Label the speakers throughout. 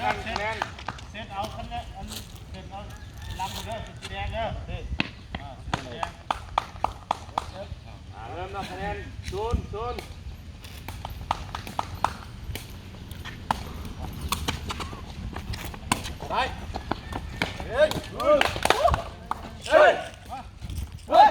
Speaker 1: กันคะแนนเซตเอาคะแนนอันเซตเอาลำเด้อสีแดงเด้อเริ่มนับคะแนนศูนย์ไปเฮ้ยเฮ้ยเฮ้ย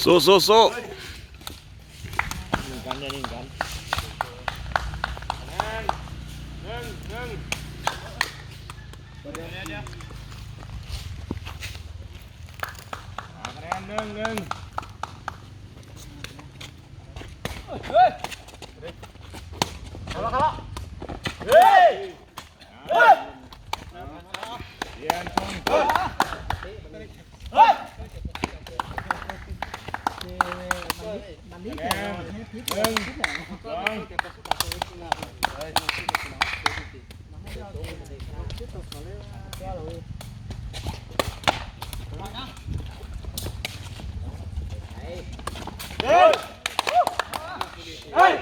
Speaker 2: สู้
Speaker 1: กันเนี่ยนี่กันหนึ่งเดี๋ยวคะแนนหนึ่งเฮ้ยเข้าละเฮ้ยเรียนชมเฮ้ยมันนี่แต่หนึ่งสองเฮ้ยเฮ้ย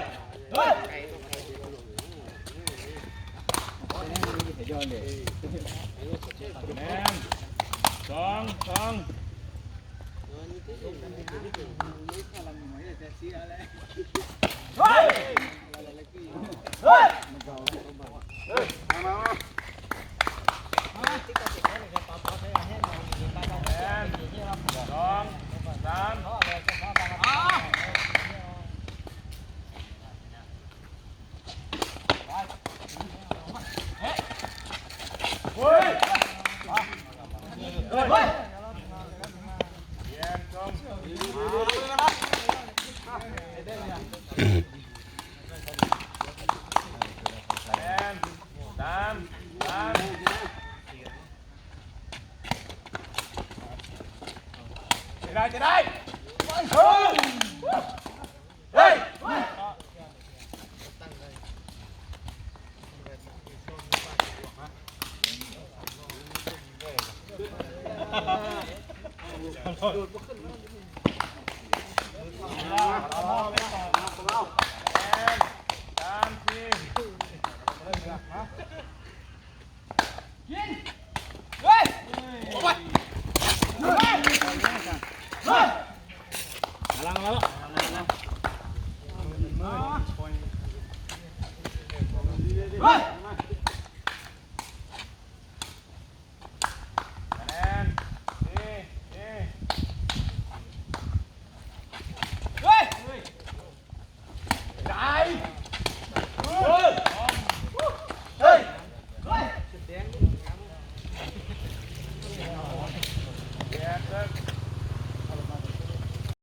Speaker 1: สองเฮ้ยเฮ้ยจะได้เฮ้ยเฮ้ยเฮ้ย